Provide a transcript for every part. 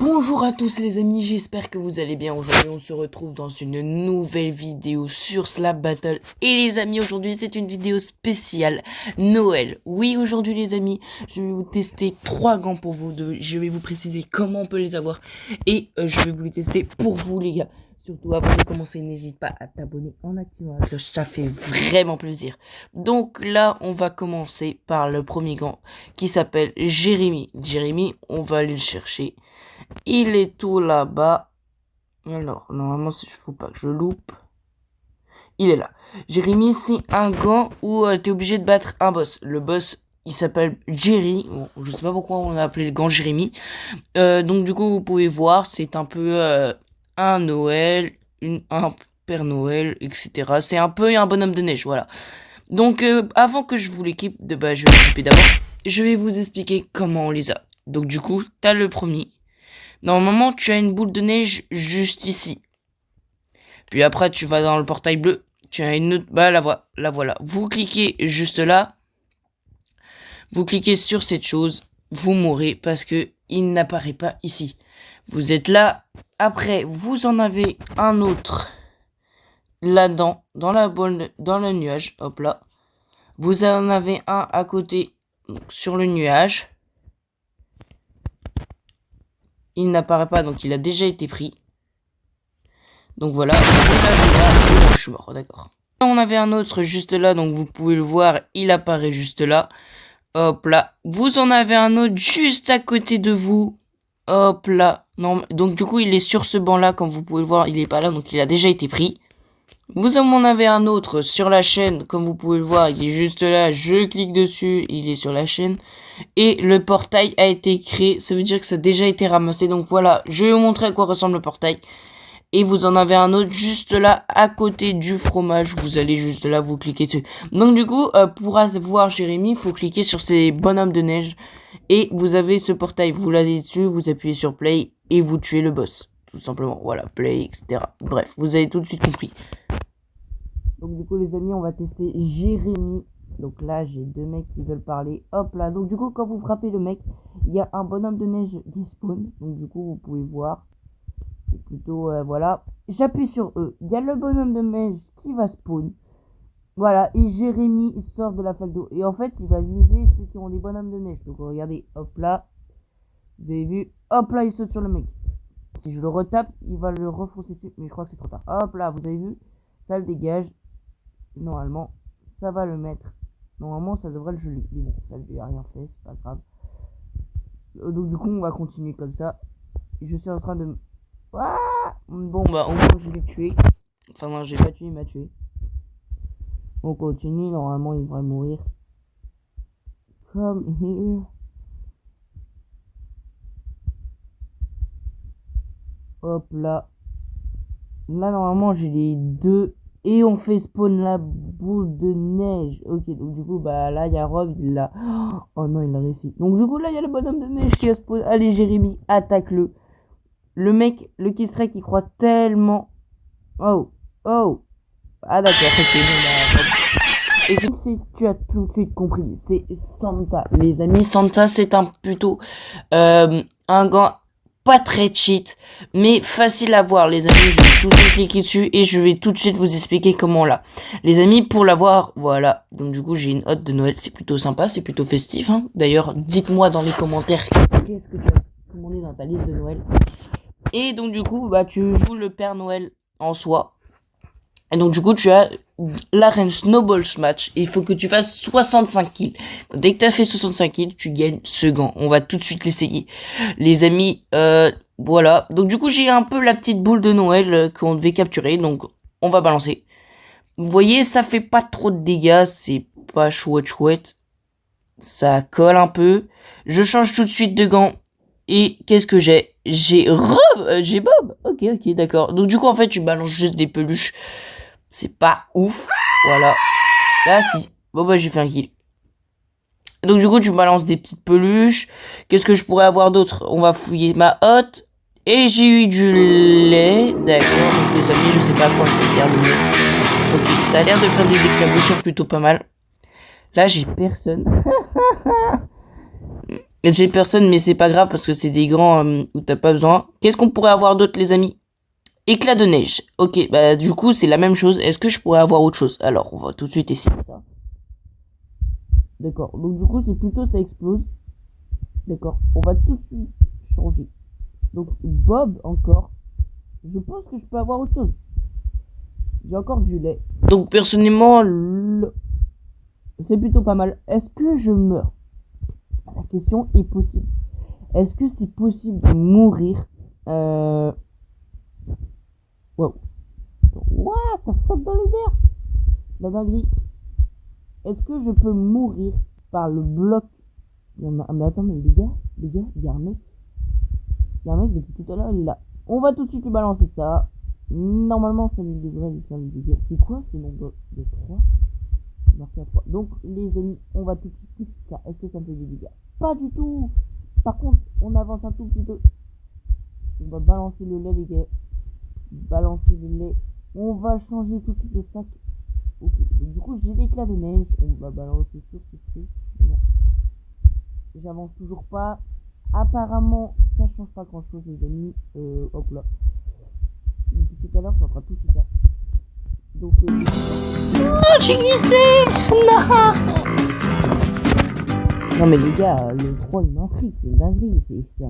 Bonjour à tous les amis, j'espère que vous allez bien. Aujourd'hui on se retrouve dans une nouvelle vidéo sur Slap Battle. Et les amis, aujourd'hui c'est une vidéo spéciale Noël. Oui, aujourd'hui les amis, je vais vous tester 3 gants pour vous deux. Je vais vous préciser comment on peut les avoir. Et je vais vous les tester pour vous les gars. Surtout avant de commencer, n'hésite pas à t'abonner en activant la cloche, ça fait vraiment plaisir. Donc là, on va commencer par le premier gant qui s'appelle Jérémy. Jérémy, on va aller le chercher. Il est tout là-bas. Alors, normalement, il ne faut pas que je loupe. Il est là. Jérémy, c'est un gant où tu es obligé de battre un boss. Le boss, il s'appelle Jerry. Bon, je sais pas pourquoi on a appelé le gant Jérémy. Donc, du coup, vous pouvez voir, c'est un peu un Noël, un Père Noël, etc. C'est un peu un bonhomme de neige, voilà. Donc, avant que je vous l'équipe, je vais l'équiper d'abord. Je vais vous expliquer comment on les a. Donc, du coup, t'as le premier. Normalement, tu as une boule de neige juste ici. Puis après, tu vas dans le portail bleu. Tu as une autre... Bah, la voilà. Vous cliquez juste là. Vous cliquez sur cette chose. Vous mourrez parce que il n'apparaît pas ici. Vous êtes là. Après, vous en avez un autre. Là-dedans. Dans le nuage. Hop là. Vous en avez un à côté. Donc, sur le nuage. Il n'apparaît pas, donc il a déjà été pris. Donc voilà. Je suis mort, d'accord. On avait un autre juste là, donc vous pouvez le voir, il apparaît juste là. Hop là. Vous en avez un autre juste à côté de vous. Hop là. Non, donc du coup, il est sur ce banc là, comme vous pouvez le voir, il est pas là, donc il a déjà été pris. Vous en avez un autre sur la chaîne, comme vous pouvez le voir, il est juste là, je clique dessus, il est sur la chaîne. Et le portail a été créé, ça veut dire que ça a déjà été ramassé. Donc voilà, je vais vous montrer à quoi ressemble le portail. Et vous en avez un autre juste là, à côté du fromage. Vous allez juste là, vous cliquez dessus. Donc du coup, pour voir Jérémy, il faut cliquer sur ces bonhommes de neige. Et vous avez ce portail, vous l'allez dessus, vous appuyez sur play et vous tuez le boss. Tout simplement, voilà, play, etc. Bref, vous avez tout de suite compris. Donc du coup les amis, on va tester Jérémy. Donc là j'ai deux mecs qui veulent parler. Hop là, donc du coup quand vous frappez le mec, il y a un bonhomme de neige qui spawn. Donc du coup vous pouvez voir. C'est plutôt voilà. J'appuie sur E. Il y a le bonhomme de neige qui va spawn. Voilà, et Jérémy il sort de la flaque d'eau. Et en fait il va viser ceux qui ont des bonhommes de neige. Donc regardez, hop là. Vous avez vu, hop là il saute sur le mec. Si je le retape, il va le refoncer dessus. Mais je crois que c'est trop tard. Hop là, vous avez vu, ça le dégage. Normalement, ça va le mettre. Normalement, ça devrait le geler. Mais bon, ça lui a rien fait, c'est pas grave. Donc du coup, on va continuer comme ça. Je suis en train de... Ah bon, bah au moins, je l'ai tué. Enfin non, j'ai pas tué, il m'a tué. On continue, normalement, il devrait mourir. Come here. Hop là. Là, normalement, j'ai les deux... Et on fait spawn la boule de neige. Ok, donc du coup, bah là, il y a Rob, il l'a... Oh non, il a réussi. Donc du coup, là, il y a le bonhomme de neige qui a spawn. Allez, Jérémy, attaque-le. Le mec, le Killstrike, il croit tellement... Oh, oh. Ah d'accord, ok, bon, bah... Et si tu as tout de suite compris, c'est Santa. Les amis, Santa, c'est un plutôt... un gant... Pas très cheat, mais facile à voir, les amis. Je vais tout de suite cliquer dessus et je vais tout de suite vous expliquer comment là. Les amis, pour l'avoir, voilà. Donc du coup, j'ai une hotte de Noël. C'est plutôt sympa, c'est plutôt festif. Hein. D'ailleurs, dites-moi dans les commentaires qu'est-ce que tu as commandé dans ta liste de Noël. Et donc du coup, bah tu joues le Père Noël en soi. Et donc du coup, tu as l'arène Snowball Match. Il faut que tu fasses 65 kills. Dès que tu as fait 65 kills, tu gagnes ce gant. On va tout de suite l'essayer. Les amis, voilà. Donc du coup, j'ai un peu la petite boule de Noël qu'on devait capturer. Donc on va balancer. Vous voyez, ça fait pas trop de dégâts. C'est pas chouette. Ça colle un peu. Je change tout de suite de gant. Et qu'est-ce que j'ai? J'ai Bob. Ok, d'accord. Donc du coup, en fait, tu balances juste des peluches. C'est pas ouf. Voilà. Là, si. Bon, bah, j'ai fait un kill. Donc, du coup, tu balances des petites peluches. Qu'est-ce que je pourrais avoir d'autre? On va fouiller ma hotte. Et j'ai eu du lait. D'accord. Donc, les amis, je sais pas à quoi ça sert le lait. Ok. Ça a l'air de faire des éclaboussures plutôt pas mal. Là, j'ai personne. J'ai personne, mais c'est pas grave parce que c'est des grands où t'as pas besoin. Qu'est-ce qu'on pourrait avoir d'autre, les amis? Éclat de neige. Ok, bah du coup, c'est la même chose. Est-ce que je pourrais avoir autre chose? Alors, on va tout de suite essayer ça. D'accord, donc du coup, c'est plutôt ça explose. D'accord, on va tout de suite changer. Donc, Bob, encore. Je pense que je peux avoir autre chose. J'ai encore du lait. Donc, personnellement, c'est plutôt pas mal. Est-ce que je meurs? La question est possible. Est-ce que c'est possible de mourir Wow. Ouah, ça flotte dans les airs. La dinguerie. Est-ce que je peux mourir par le bloc? Mais attends, mais les gars, il y a un mec. Il y a un mec depuis tout à l'heure, il est là. On va tout de suite lui balancer ça. Normalement, ça lui devrait lui faire le dégât. C'est quoi ce nombre de 3? Marqué à 3. Donc, les amis, on va tout de suite ça. Est-ce que ça me fait des dégâts? Pas du tout. Par contre, on avance un tout petit peu. On va balancer le lait, les gars. Balancer le lait. On va changer tout de suite le sac. Ok. Donc, du coup, j'ai l'éclat de neige. On va balancer sur ce truc. Non. J'avance toujours pas. Apparemment, ça change pas grand chose, les amis. Hop là. Depuis tout à l'heure, je suis en train de toucher ça. Donc, oh, j'ai glissé! Non! Non, mais les gars, le 3 il m'intrigue, c'est une dinguerie. Ça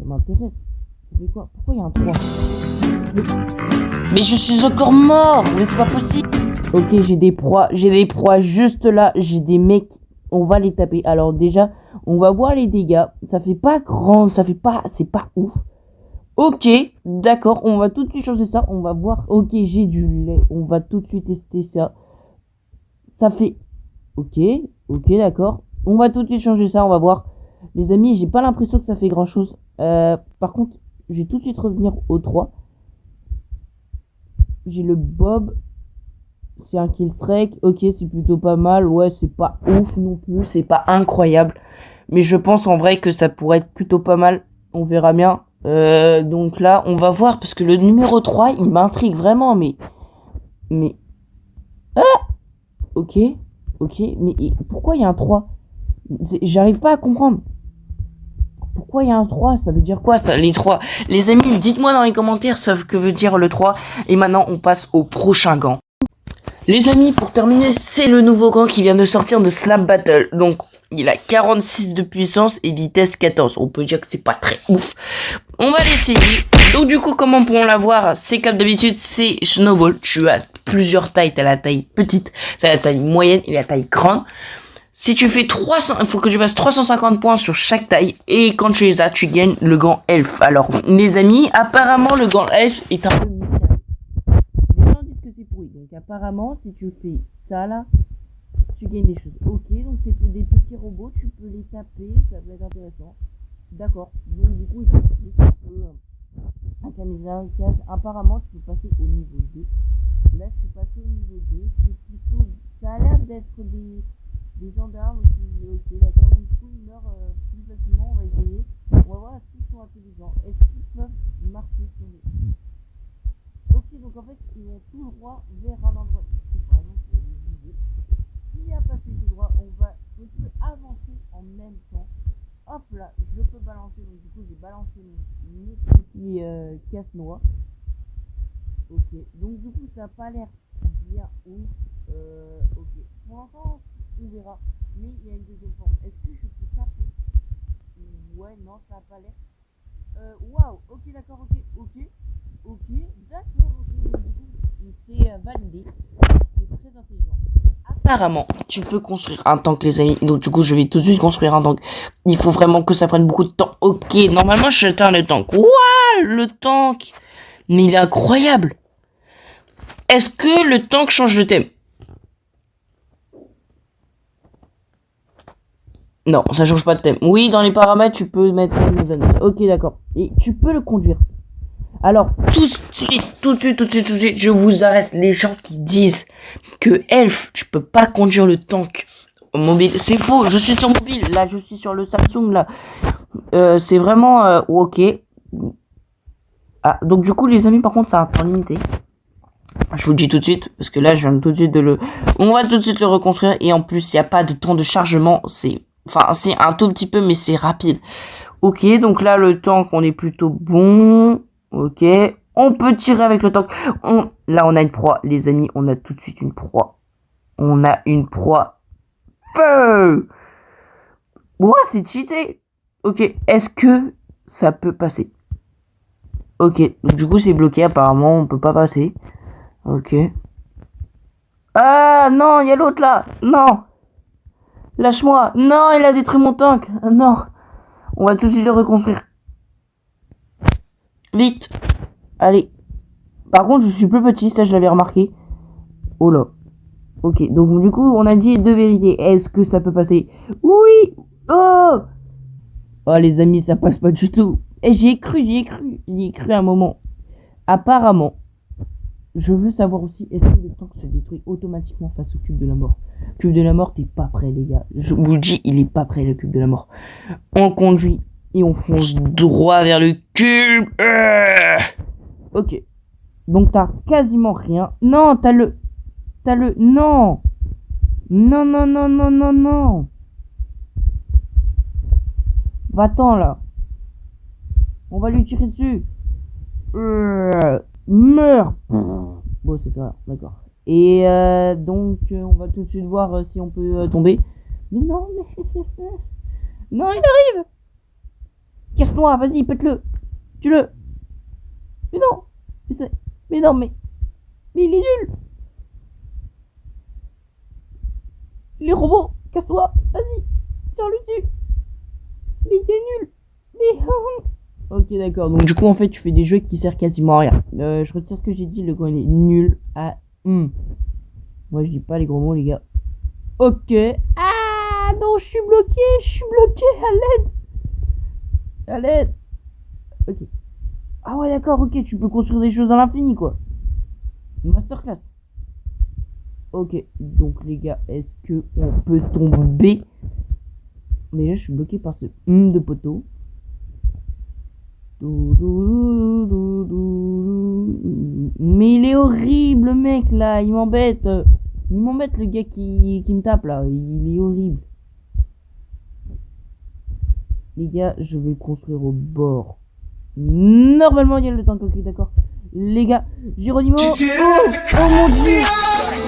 m'intéresse. Ça fait quoi? Pourquoi il y a un 3? Mais je suis encore mort! Mais c'est pas possible! Ok, j'ai des proies juste là. J'ai des mecs. On va les taper. Alors, déjà, on va voir les dégâts. Ça fait pas grand. C'est pas ouf. Ok, d'accord, on va tout de suite changer ça, on va voir, ok, j'ai du lait, on va tout de suite tester ça. Ça fait, ok, d'accord, on va tout de suite changer ça, on va voir. Les amis, j'ai pas l'impression que ça fait grand chose. Par contre, je vais tout de suite revenir au 3. J'ai le Bob, c'est un kill strike, ok, c'est plutôt pas mal, ouais, c'est pas ouf non plus, c'est pas incroyable. Mais je pense en vrai que ça pourrait être plutôt pas mal, on verra bien. Donc là, on va voir, parce que le numéro 3, il m'intrigue vraiment, mais... Ah! Ok, mais pourquoi il y a un 3? J'arrive pas à comprendre. Pourquoi il y a un 3? Ça veut dire quoi, ça, les 3? Les amis, dites-moi dans les commentaires ce que veut dire le 3. Et maintenant, on passe au prochain gant. Les amis, pour terminer, c'est le nouveau gant qui vient de sortir de Slap Battle. Donc, il a 46 de puissance et vitesse 14. On peut dire que c'est pas très ouf. On va l'essayer. Donc, du coup, comment pourront l'avoir? C'est comme d'habitude, c'est Snowball. Tu as plusieurs tailles. T'as la taille petite, t'as la taille moyenne et la taille grande. Si tu fais 300, il faut que tu fasses 350 points sur chaque taille. Et quand tu les as, tu gagnes le gant Elf. Alors, les amis, apparemment, le gant Elf est un peu... Donc apparemment, si tu fais ça là, tu gagnes des choses. Ok, donc c'est des petits robots, tu peux les taper, ça peut être intéressant. D'accord, donc du coup, un kamikaze. Apparemment, tu peux passer au niveau 2. Là, je suis passé au niveau 2. C'est plutôt... Ça a l'air d'être des gendarmes qui... Ok, d'accord, donc du coup, ils meurent plus facilement. On va essayer. On va voir est-ce qu'ils sont intelligents. Est-ce qu'ils peuvent marcher sur les... Ok, donc en fait, ils vont tout droit vers un endroit. Par exemple, on va les viser. S'il a passé tout droit, on peut avancer en même temps. Hop là, je peux balancer. Donc du coup, j'ai balancé mes petits casse-noix. Ok, donc du coup, ça n'a pas l'air bien ouf. Ok, pour l'instant, on verra. Mais il y a une deuxième forme. Est-ce que je peux taper? Ouais, non, ça n'a pas l'air. Waouh, ok, d'accord, ok, d'accord, ok, donc du coup, c'est validé, c'est très intelligent. Apparemment, tu peux construire un tank, les amis, donc du coup, je vais tout de suite construire un tank. Il faut vraiment que ça prenne beaucoup de temps. Ok, normalement, je j'éteins le tank. Waouh, le tank! Mais il est incroyable! Est-ce que le tank change de thème? Non, ça change pas de thème. Oui, dans les paramètres, tu peux mettre un event. Ok, d'accord. Et tu peux le conduire. Alors, tout de suite, je vous arrête. Les gens qui disent que Elf, tu peux pas conduire le tank mobile, c'est faux. Je suis sur mobile. Là, je suis sur le Samsung, là. C'est vraiment... ok. Ah, donc du coup, les amis, par contre, ça a un temps limité. Je vous le dis tout de suite, parce que là, je viens tout de suite de le... On va tout de suite le reconstruire. Et en plus, il n'y a pas de temps de chargement. C'est Enfin, c'est un tout petit peu, mais c'est rapide. Ok, donc là, le tank, on est plutôt bon. Ok, on peut tirer avec le tank. Là, on a une proie, les amis. On a tout de suite une proie. On a une proie. Feu. Ouais, c'est cheaté. Ok, est-ce que ça peut passer? Ok, donc du coup, c'est bloqué. Apparemment, on peut pas passer. Ok. Ah, non, il y a l'autre là. Non. Lâche-moi. Non, il a détruit mon tank. Non. On va tout de suite le reconstruire. Vite. Allez. Par contre, je suis plus petit, ça je l'avais remarqué. Oh là. Ok, donc du coup, on a dit deux vérités. Est-ce que ça peut passer? Oui. Oh. Oh les amis, ça passe pas du tout. Et j'y ai cru un moment. Apparemment, je veux savoir aussi, est-ce que le tank se détruit automatiquement face au cube de la mort? Cube de la mort, t'es pas prêt les gars. Je vous le dis, il est pas prêt le cube de la mort. On conduit et on fonce droit vers le cube. Ok. Donc t'as quasiment rien. Non, t'as le... Non. Non, non, non, non, non, non. Va-t'en là. On va lui tirer dessus. Meurs. Bon, c'est pas d'accord. Et donc, on va tout de suite voir si on peut tomber. Mais non, mais... Non, il arrive. Casse-toi, vas-y, pète-le. Tue-le. Mais non. Mais non, mais il est nul. Les robots, casse-toi, vas-y, tire-lui dessus. Mais il est nul. Mais... Ok, d'accord. Donc, du coup, en fait, tu fais des jeux qui servent quasiment à rien. Je retire ce que j'ai dit. Le gars, il est nul à... Moi, je dis pas les gros mots, les gars. Ok. Ah, non, je suis bloqué. À l'aide. Ok. Ah ouais, d'accord, ok. Tu peux construire des choses à l'infini, quoi. Masterclass. Ok. Donc, les gars, est-ce que on peut tomber? Mais là, je suis bloqué par ce de poteau. Mais il est horrible, mec, là. Il m'embête. Le gars qui me tape, là. Il est horrible. Les gars, je vais le construire au bord. Normalement, il y a le tank. Ok, d'accord. Les gars, Géronimo. Oh mon dieu.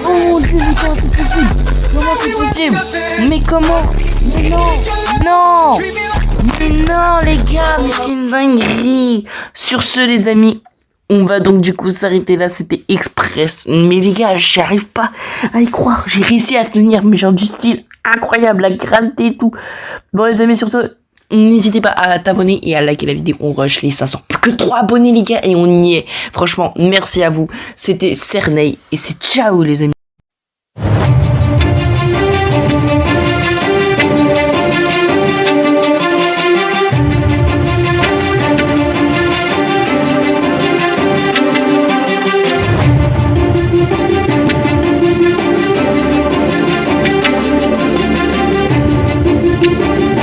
Oh mon dieu, mais comment c'est possible? Comment c'est possible? Mais comment? Mais non. Mais non, les gars, mais c'est une dinguerie. Sur ce, les amis, on va donc du coup s'arrêter là. C'était express. Mais les gars, j'arrive pas à y croire. J'ai réussi à tenir, mais genre du style incroyable, la gravité et tout. Bon, les amis, surtout, n'hésitez pas à t'abonner et à liker la vidéo. On rush les 500. Plus que 3 abonnés, les gars, et on y est. Franchement, merci à vous. C'était Cernei et c'est ciao, les amis.